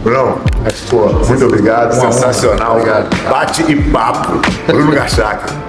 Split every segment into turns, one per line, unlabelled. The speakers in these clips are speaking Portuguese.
Brunão, pô, muito obrigado, sensacional.
Obrigado.
Bate e papo, Bruno Gachaca.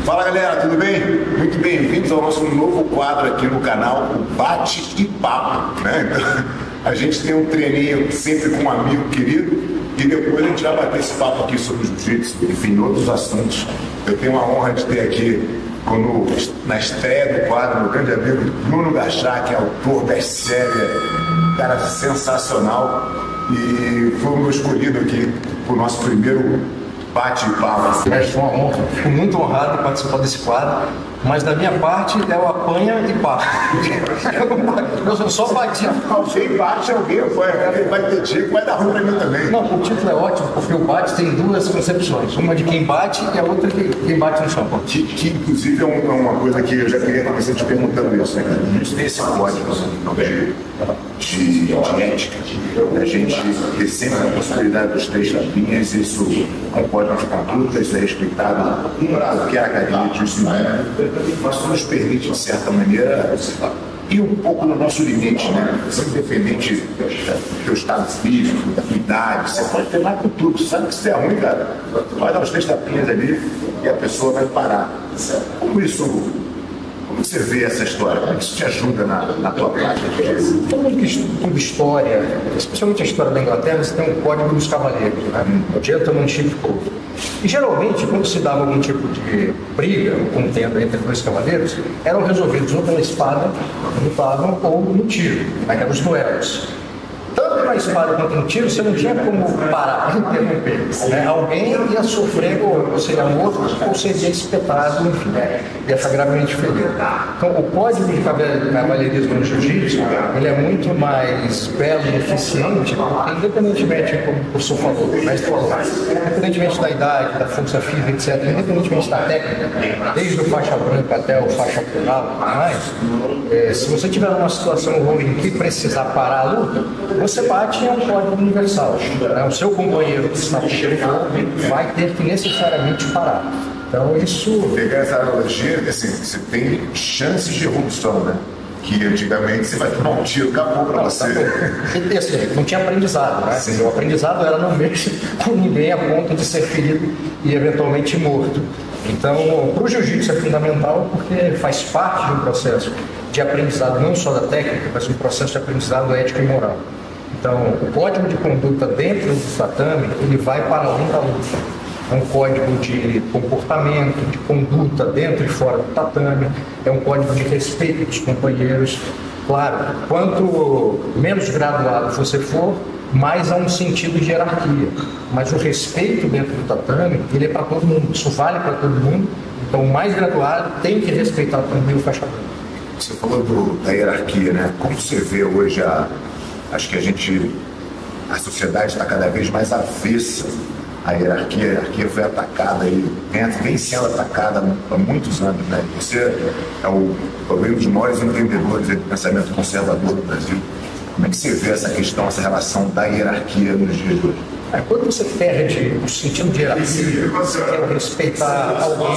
Fala galera, tudo bem? Muito bem-vindos ao nosso novo quadro aqui no canal, o Bate e Papo, né? Então, a gente tem um treininho sempre com um amigo querido e depois a gente vai bater esse papo aqui sobre jiu-jitsu, enfim, outros assuntos. Eu tenho a honra de ter aqui, na estreia do quadro, meu grande amigo Bruno Gachaca, autor best-seller, cara sensacional, e foi o meu escolhido aqui para o nosso primeiro bate e papo.
É uma honra, fico muito honrado em participar desse quadro, mas da minha parte é o apanha e papo. Eu só bati.
Alguém bate, alguém vai ter dia que vai dar ruim pra mim também.
Não, o título é ótimo, porque o bate tem duas concepções, uma de quem bate e a outra de quem bate no chão.
Que inclusive é uma coisa que eu já queria começar te perguntando isso, né, cara? A gente tem esse código de ética, a gente ter sempre a possibilidade dos 3 tapinhas, isso é um código de conduta, isso é respeitado em qualquer academia de jiu-jitsu. Isso nos permite, de certa maneira, ir um pouco no nosso limite, né? Independente do teu estado físico, da tua idade, você pode treinar com tudo. Você sabe que se é ruim, cara, vai dar os 3 tapinhas ali e a pessoa vai parar. Como você vê essa história? Como é que isso te ajuda na tua prática?
Todo mundo que estuda história, especialmente a história da Inglaterra, você tem um código dos cavaleiros, né? O gentleman chief code. E geralmente, quando se dava algum tipo de briga, contenda entre 2 cavaleiros, eram resolvidos ou pela espada, lutavam, ou no tiro, naqueles duelos. Tanto na espada quanto no tiro, você não tinha como parar, interromper, né? Alguém ia sofrer, ou seria morto, ou seria espetado, enfim, ia ficar gravemente ferido. Então, o código de cavalheirismo no jiu-jitsu, ele é muito mais belo e eficiente, porque independentemente, como o professor falou, o mestre falou, independentemente da idade, da força física, etc., independentemente da técnica, desde o faixa branca até o faixa plural, se você tiver numa situação ruim que precisar parar a luta, você bate em um código universal, né? O seu companheiro que está no vai ter que necessariamente parar. Então isso...
Pegar essa analogia, assim, você tem chances de evolução, né? Que antigamente você vai tomar um tiro, acabou pra você.
E assim, não tinha aprendizado, né? O aprendizado era não mexer com ninguém a ponto de ser ferido e eventualmente morto. Então, para o jiu-jitsu é fundamental porque faz parte de um processo de aprendizado, não só da técnica, mas um processo de aprendizado ético e moral. Então, o código de conduta dentro do tatame, ele vai para além da luta. É um código de comportamento, de conduta dentro e fora do tatame, é um código de respeito dos companheiros. Claro, quanto menos graduado você for, mais há um sentido de hierarquia. Mas o respeito dentro do tatame, ele é para todo mundo, isso vale para todo mundo. Então, o mais graduado tem que respeitar também o faixa branca.
Você falou da hierarquia, né? Como você vê hoje acho que a sociedade está cada vez mais avessa a hierarquia foi atacada e vem sendo atacada há muitos anos, né? Você é um dos maiores entendedores do pensamento conservador do Brasil. Como é que você vê essa questão, essa relação da hierarquia nos dias de hoje?
Quando você perde o sentido de hierarquia, respeitar alguém,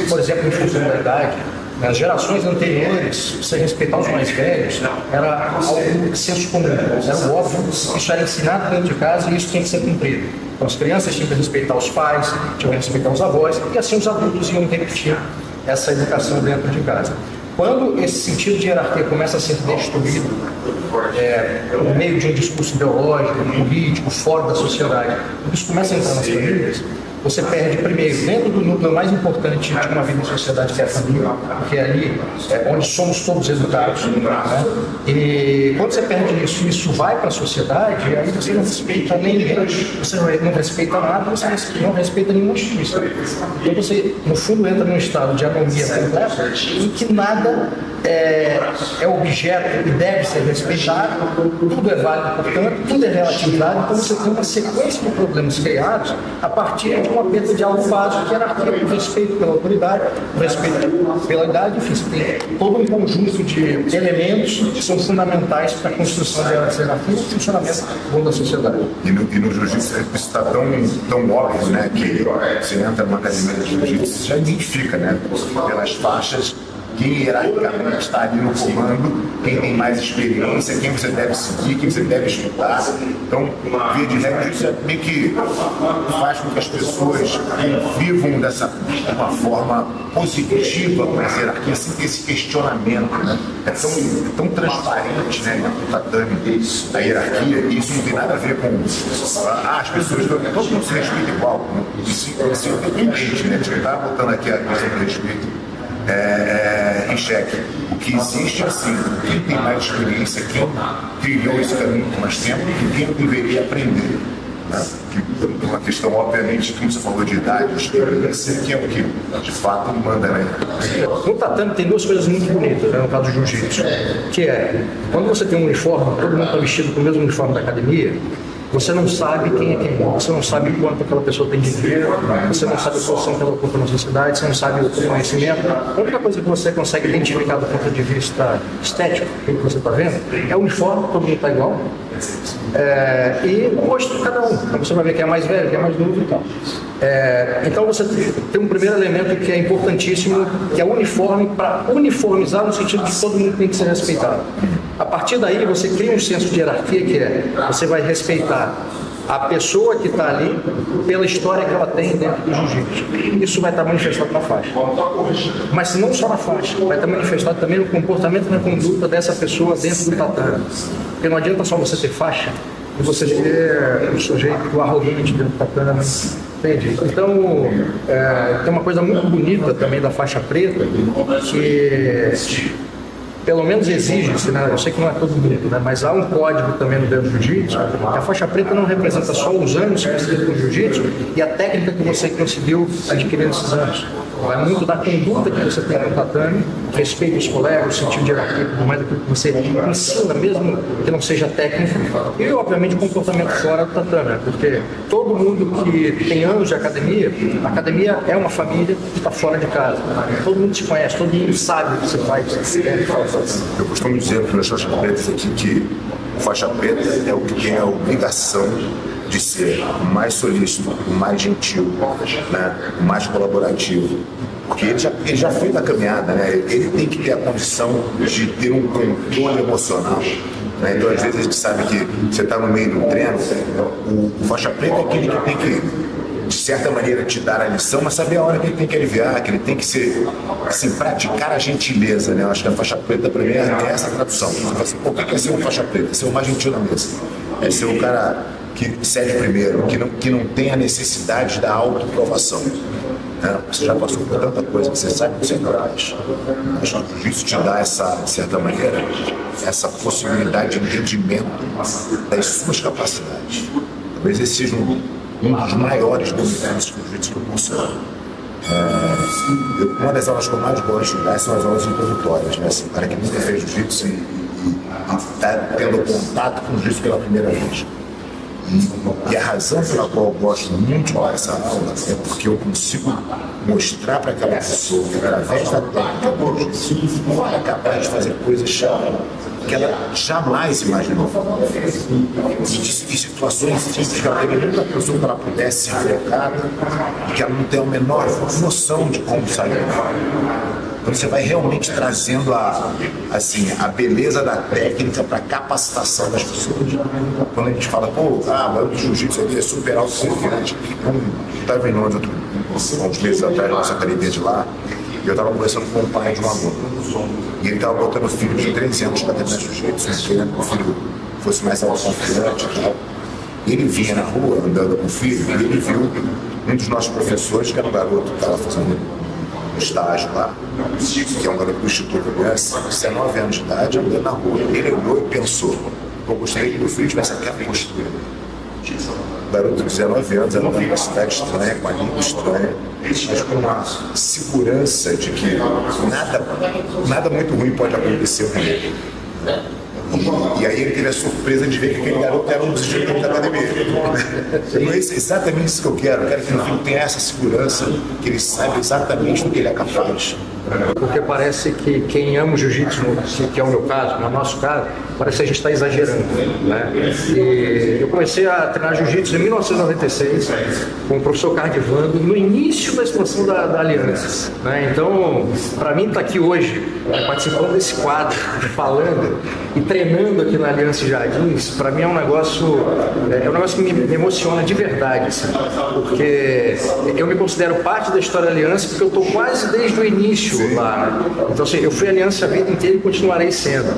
por exemplo, em função da idade, nas gerações anteriores, você respeitar os mais velhos era algo senso comum, era óbvio, isso era ensinado dentro de casa e isso tinha que ser cumprido. Então as crianças tinham que respeitar os pais, tinham que respeitar os avós e assim os adultos iam repetir essa educação dentro de casa. Quando esse sentido de hierarquia começa a ser destruído no meio de um discurso ideológico, político, fora da sociedade, isso começa a entrar nas famílias, você perde primeiro dentro do núcleo mais importante de uma vida em sociedade, que é a família, porque é ali onde somos todos educados, né? E quando você perde isso, isso vai para a sociedade, aí você não respeita ninguém, você não respeita nada, você não respeita nenhuma instituição. Então você, no fundo, entra num estado de anomia completa em que nada é objeto e deve ser respeitado, tudo é válido, portanto, tudo é relatividade, então você tem uma sequência de problemas criados a partir de uma perda de algo básico, que é a hierarquia, o respeito pela autoridade, o respeito pela idade, enfim, você tem todo um conjunto de elementos que são fundamentais para a construção da hierarquia e o funcionamento bom da sociedade.
E no jiu-jitsu isso está tão óbvio, né, que você entra numa academia de jiu-jitsu, você já identifica, né, pelas faixas, quem hierarquicamente está ali no comando, quem tem mais experiência, quem você deve seguir, quem você deve escutar. Então, via de regra, isso meio que faz com que as pessoas vivam de uma forma positiva com essa hierarquia, sem ter esse questionamento, né? É tão transparente, né, no tatame da hierarquia, e isso não tem nada a ver com as pessoas, todo mundo se respeita igual, né? Isso é independente, né? A gente está botando aqui a questão do respeito em xeque. O que existe é assim, quem tem mais experiência, quem trilhou esse caminho com mais tempo, e quem deveria aprender. Né? Que uma questão, obviamente, como você falou de idade, experiência, que é o que de fato manda, né?
No tatame tem duas coisas muito bonitas, né, no caso do jiu-jitsu, que é, quando você tem um uniforme, todo mundo está vestido com o mesmo uniforme da academia, você não sabe quem é quem, você não sabe quanto aquela pessoa tem de dinheiro, você não sabe a posição que ela ocupa na sociedade, você não sabe o conhecimento. A única coisa que você consegue identificar do ponto de vista estético, o que você está vendo, é o uniforme, todo mundo está igual, e o rosto de cada um. Então você vai ver quem é mais velho, quem é mais novo e tal. Então você tem um primeiro elemento que é importantíssimo, que é o uniforme, para uniformizar no sentido de que todo mundo tem que ser respeitado. A partir daí você cria um senso de hierarquia, que você vai respeitar a pessoa que está ali pela história que ela tem dentro do jiu-jitsu. Isso vai estar manifestado na faixa. Mas não só na faixa, vai estar manifestado também no comportamento e na conduta dessa pessoa dentro do tatame. Porque não adianta só você ter faixa e você ter um sujeito arrogante dentro do tatame. Entende? Então, tem uma coisa muito bonita também da faixa preta, que pelo menos exige-se, né? Eu sei que não é todo mundo, né? Mas há um código também no dentro do jiu-jitsu, que a faixa preta não representa só os anos que você teve no jiu-jitsu e a técnica que você conseguiu adquirir nesses anos. É muito da conduta que você tem no tatame, respeito aos colegas, o sentido de hierarquia, tudo mais daquilo que você ensina, mesmo que não seja técnico, e obviamente o comportamento fora do tatame, né? Porque todo mundo que tem anos de academia, a academia é uma família que está fora de casa. Todo mundo se conhece, todo mundo sabe o que você faz.
Eu costumo dizer para os faixas pretas aqui que o faixa preta é o que tem a obrigação de ser o mais solícito, o mais gentil, né? O mais colaborativo. Porque ele já fez a caminhada, né? Ele tem que ter a condição de ter um controle emocional. Né? Então, às vezes, a gente sabe que você está no meio do treino, o faixa preta é aquele que tem que, de certa maneira, te dar a lição, mas saber a hora que ele tem que aliviar, que ele tem que ser, assim, praticar a gentileza, né? Eu acho que a faixa preta, para mim, é essa tradução. Você fala assim, o que é ser um faixa preta? É ser o mais gentil na mesa. É ser o cara que cede primeiro, que não tem a necessidade da autoprovação. Né? Você já passou por tanta coisa, você sabe que você é capaz. Acho que o jiu-jitsu te dá essa, de certa maneira, essa possibilidade de entendimento das suas capacidades. Talvez esse seja um dos maiores benefícios que o jiu-jitsu proporciona. Uma das aulas que eu mais gosto de dar são as aulas introdutórias, né? Assim, para quem nunca fez jiu-jitsu e está tendo contato com o jiu-jitsu pela primeira vez. E a razão pela qual eu gosto muito dessa aula é porque eu consigo mostrar para aquela pessoa que, através da técnica do jiu-jitsu, ela é capaz de fazer coisas que ela jamais imaginou. E situações simples que ela teve nunca pensou que ela pudesse ser colocada e que ela não tem a menor noção de como sair. Então você vai realmente trazendo a beleza da técnica para a capacitação das pessoas. Quando a gente fala, o jiu-jitsu é super autoconfiante. Eu estava em Londres uns meses atrás, na nossa academia de lá, e eu estava conversando com o pai de um aluno. E ele estava botando o filho de 13 anos para treinar jiu-jitsu, querendo que o filho fosse mais autoconfiante e tal. E ele vinha na rua, andando com o filho, e ele viu um dos nossos professores, que era um garoto que estava fazendo um estágio lá, que é um garoto do Instituto Criança, 19 anos de idade, andando na rua. Ele olhou e pensou, eu gostaria que meu filho tivesse aquela postura. O garoto de 19 anos, andando numa cidade estranha, com a língua estranha, mas com uma segurança de que nada muito ruim pode acontecer com ele. E aí ele teve a surpresa de ver que aquele garoto era um dos diretores da academia. Então é exatamente isso que eu quero. Eu quero que o filho tenha essa segurança, que ele saiba exatamente do que ele é capaz.
Porque parece que quem ama o jiu-jitsu, que é o meu caso, no nosso caso, parece que a gente está exagerando, né? E eu comecei a treinar jiu-jitsu em 1996 com o professor Cardivando, no início da expansão da Aliança, né? Então, para mim estar aqui hoje, participando desse quadro, falando e treinando aqui na Aliança Jardins, para mim é um negócio que me emociona de verdade, assim, porque eu me considero parte da história da Aliança, porque eu estou quase desde o início lá, né? Então, assim, eu fui Aliança a vida inteira e continuarei sendo.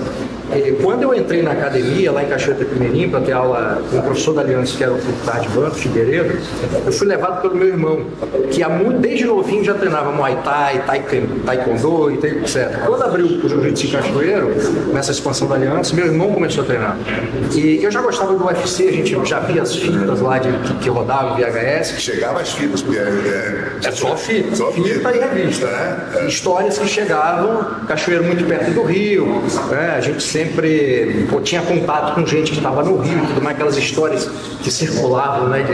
Quando eu entrei na academia, lá em Cachoeira de Primeirinho, para ter aula com o professor da Aliança, que era o Tardivan Figueiredo, eu fui levado pelo meu irmão, que desde novinho já treinava Muay Thai, Taekwondo, etc. Quando abriu o Jiu-Jitsu em Cachoeiro, nessa expansão da Aliança, meu irmão começou a treinar. E eu já gostava do UFC, a gente já via as fitas lá que rodavam, VHS.
Chegava as fitas, porque
é só fita e revista, né? Histórias que chegavam, Cachoeiro muito perto do Rio, a gente sempre tinha contato com gente que estava no Rio, tudo mais, aquelas histórias que circulavam, né,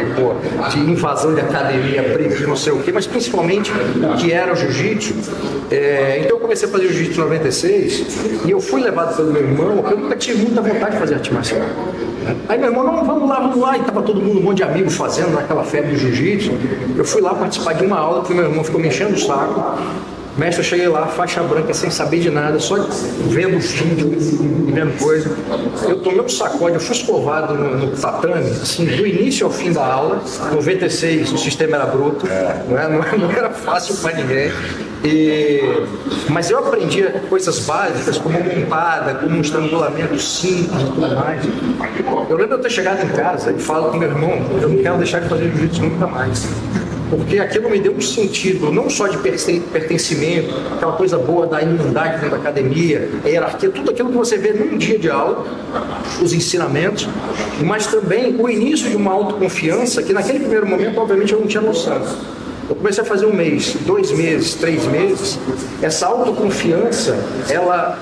de invasão de academia, briga de não sei o quê, mas principalmente que era o jiu-jitsu. Então eu comecei a fazer jiu-jitsu em 96 e eu fui levado pelo meu irmão, porque eu nunca tive muita vontade de fazer arte marcial. Aí meu irmão, não, vamos lá, e estava todo mundo, um monte de amigos fazendo naquela febre do jiu-jitsu. Eu fui lá participar de uma aula que meu irmão ficou me enchendo o saco. Mestre, eu cheguei lá, faixa branca, sem saber de nada, só vendo vídeo e vendo coisa. Eu tomei um sacode, eu fui escovado no tatame, assim, do início ao fim da aula. 96, o sistema era bruto, não era fácil para ninguém. Mas eu aprendi coisas básicas, como montada, como um estrangulamento simples e tudo mais. Eu lembro de eu ter chegado em casa e falo com meu irmão, eu não quero deixar de fazer jiu-jitsu nunca mais. Porque aquilo me deu um sentido, não só de pertencimento, aquela coisa boa da irmandade dentro da academia, a hierarquia, tudo aquilo que você vê num dia de aula, os ensinamentos, mas também o início de uma autoconfiança que naquele primeiro momento, obviamente, eu não tinha noção. Eu comecei a fazer 1 mês, 2 meses, 3 meses, essa autoconfiança, ela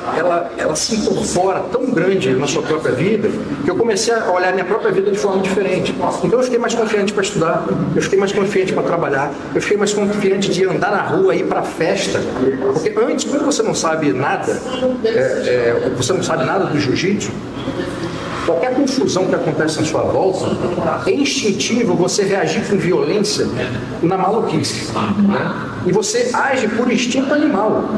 se incorpora tão grande na sua própria vida, que eu comecei a olhar minha própria vida de forma diferente. Então eu fiquei mais confiante para estudar, eu fiquei mais confiante para trabalhar, eu fiquei mais confiante de andar na rua, ir para festa, porque antes, quando você não sabe nada, você não sabe nada do jiu-jitsu, qualquer confusão que acontece na sua volta, é instintivo você reagir com violência na maluquice, né? E você age por instinto animal.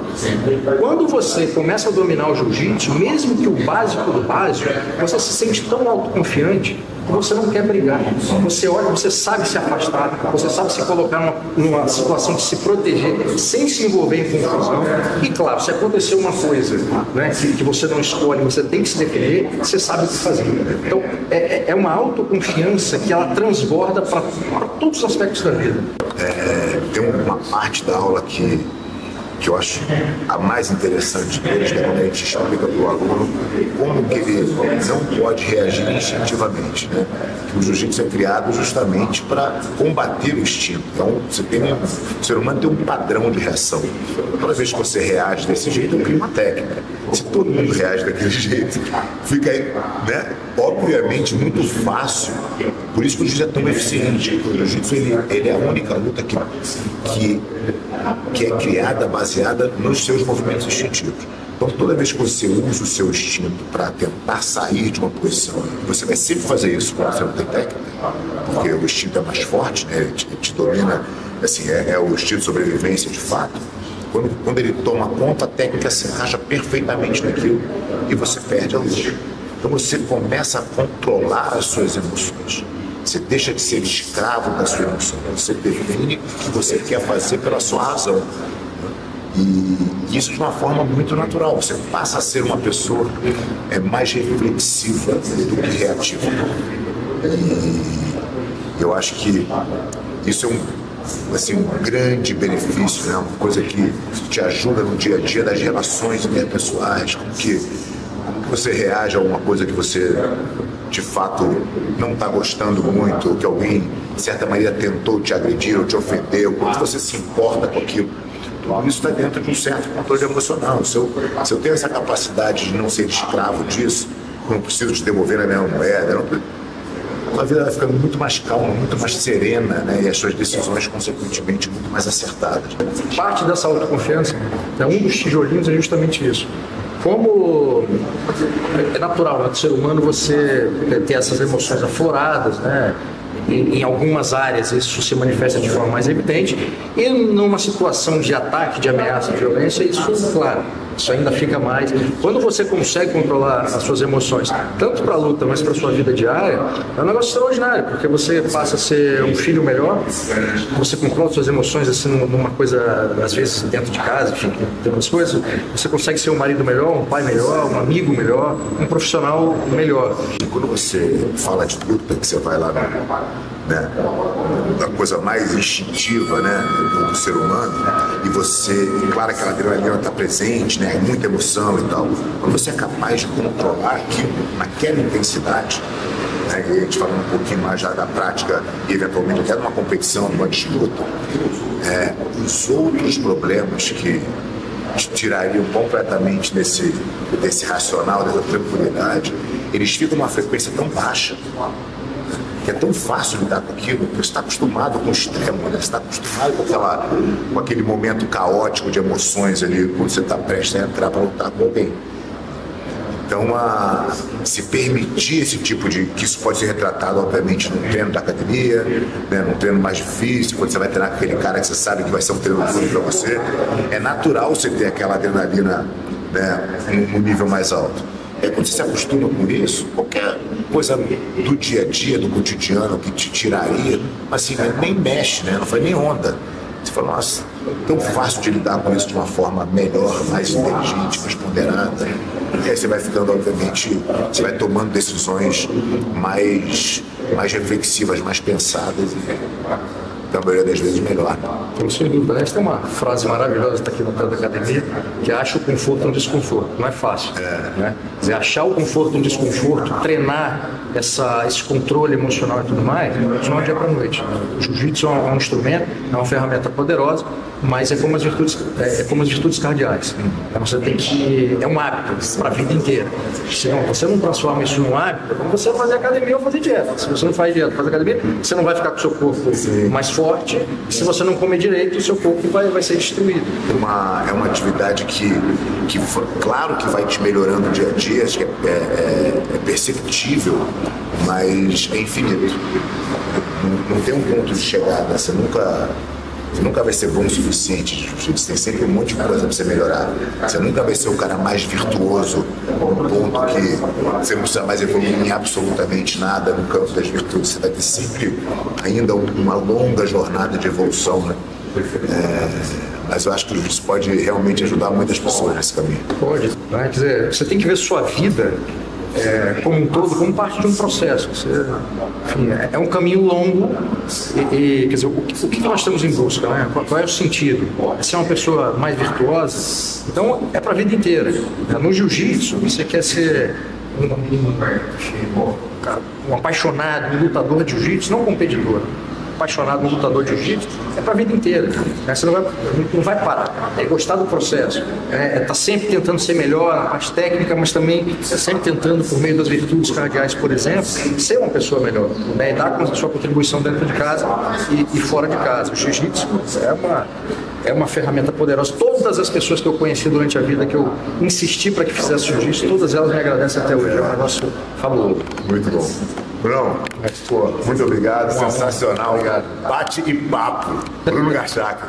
Quando você começa a dominar o jiu-jitsu, mesmo que o básico do básico, você se sente tão autoconfiante que você não quer brigar. Você olha, você sabe se afastar, você sabe se colocar numa situação de se proteger sem se envolver em confusão. E claro, se acontecer uma coisa, né, que você não escolhe, você tem que se defender, você sabe o que fazer. Então, é uma autoconfiança que ela transborda para todos os aspectos da vida.
Tem uma parte da aula que eu acho a mais interessante deles, que é quando a gente explica para o aluno como que ele não pode reagir instintivamente, né? Que o jiu-jitsu é criado justamente para combater o instinto. Então, o ser humano tem um padrão de reação. Toda vez que você reage desse jeito, cria uma técnica. Se todo mundo reage daquele jeito, fica, né, obviamente muito fácil Por isso que o jiu-jitsu é tão eficiente. O jiu-jitsu ele é a única luta que é criada, baseada nos seus movimentos instintivos. Então, toda vez que você usa o seu instinto para tentar sair de uma posição, você vai sempre fazer isso quando você não tem técnica, porque o instinto é mais forte, né? Ele te domina, assim, é o instinto de sobrevivência de fato. Quando ele toma conta, a técnica se encaixa perfeitamente naquilo e você perde a luta. Então, você começa a controlar as suas emoções. Você deixa de ser escravo da sua emoção. Você define o que você quer fazer pela sua razão. E isso de uma forma muito natural. Você passa a ser uma pessoa mais reflexiva do que reativa. E eu acho que isso é um grande benefício, né? Uma coisa que te ajuda no dia a dia das relações interpessoais, como que você reage a alguma coisa que você de fato não está gostando muito, ou que alguém de certa maneira tentou te agredir ou te ofender, ou quanto você se importa com aquilo. Tudo isso está dentro de um certo controle emocional. Se eu tenho essa capacidade de não ser escravo disso, não preciso te devolver a minha moeda, a vida vai ficando muito mais calma, muito mais serena, né? E as suas decisões, consequentemente, muito mais acertadas.
Parte dessa autoconfiança, um dos tijolinhos é justamente isso. Como é natural, né, do ser humano você ter essas emoções afloradas, né? Em algumas áreas isso se manifesta de forma mais evidente, e numa situação de ataque, de ameaça, de violência, isso, claro, isso ainda fica mais. Quando você consegue controlar as suas emoções, tanto para a luta, mas para a sua vida diária, é um negócio extraordinário, porque você passa a ser um filho melhor, você controla suas emoções assim, numa coisa, às vezes dentro de casa, enfim, tem umas coisas, você consegue ser um marido melhor, um pai melhor, um amigo melhor, um profissional melhor.
E quando você fala de luta, que você vai lá a coisa mais instintiva, né, do ser humano, e você, claro, aquela adrenalina está presente, né, muita emoção e tal, quando você é capaz de controlar aquilo naquela intensidade, né, e a gente falando um pouquinho mais já da prática e eventualmente até numa competição, numa disputa, os outros problemas que te tirariam completamente desse racional, dessa tranquilidade, eles ficam numa frequência tão baixa, que é tão fácil lidar com aquilo, porque você está acostumado com o extremo, né? Você está acostumado com aquele momento caótico de emoções ali, quando você está prestes a entrar para lutar com alguém. Então, se permitir esse tipo de... que isso pode ser retratado, obviamente, num treino da academia, né? Num treino mais difícil, quando você vai treinar com aquele cara que você sabe que vai ser um treino duro para você, é natural você ter aquela adrenalina, né, num nível mais alto. E quando você se acostuma com isso, qualquer coisa do dia a dia, do cotidiano, que te tiraria, assim, nem mexe, né? Não faz nem onda. Você fala, nossa, tão fácil de lidar com isso de uma forma melhor, mais inteligente, mais ponderada. E aí você vai ficando, obviamente, você vai tomando decisões mais reflexivas, mais pensadas e, na maioria das vezes, melhor.
Sem dúvida. Essa é uma frase maravilhosa que está aqui no canto da academia, que acha o conforto no desconforto. Não é fácil. Né? Quer dizer, achar o conforto no desconforto, treinar esse controle emocional e tudo mais, não é de dia para a noite. O jiu-jitsu é um instrumento, é uma ferramenta poderosa, mas é como as virtudes cardeais. Então, você tem que... é um hábito para a vida inteira. Se você não transforma isso num hábito, é como você fazer academia ou fazer dieta. Se você não faz dieta, faz academia, você não vai ficar com o seu corpo mais forte. Se você não comer direito, o seu corpo vai ser destruído.
É uma atividade que claro que vai te melhorando dia a dia, acho que é perceptível, mas é infinito. Não tem um ponto de chegada, você nunca vai ser bom o suficiente de jiu-jitsu, tem sempre um monte de coisa para você melhorar. Você nunca vai ser o cara mais virtuoso, um ponto que você não precisa mais evoluir em absolutamente nada no campo das virtudes. Você vai ter sempre ainda uma longa jornada de evolução, né? Mas eu acho que o jiu-jitsu pode realmente ajudar muitas pessoas nesse caminho.
Pode. Quer dizer, você tem que ver sua vida como um todo, como parte de um processo. Enfim, é um caminho longo e quer dizer, o que nós estamos em busca, né? Qual é o sentido? É ser uma pessoa mais virtuosa? Então, é para a vida inteira. No jiu-jitsu, você quer ser um apaixonado, um lutador de jiu-jitsu, não um competidor. apaixonado no lutador de jiu-jitsu, é para a vida inteira. Né? Você não vai parar. É gostar do processo. Tá sempre tentando ser melhor na parte técnica, mas também sempre tentando, por meio das virtudes cardeais, por exemplo, ser uma pessoa melhor. Né? E dar a sua contribuição dentro de casa e fora de casa. O jiu-jitsu é uma ferramenta poderosa. Todas as pessoas que eu conheci durante a vida, que eu insisti para que fizesse jiu-jitsu, todas elas me agradecem até hoje. É um negócio fabuloso.
Muito bom. Brunão, muito obrigado, sensacional.
Obrigado.
Bate e papo. Bruno Garchaca.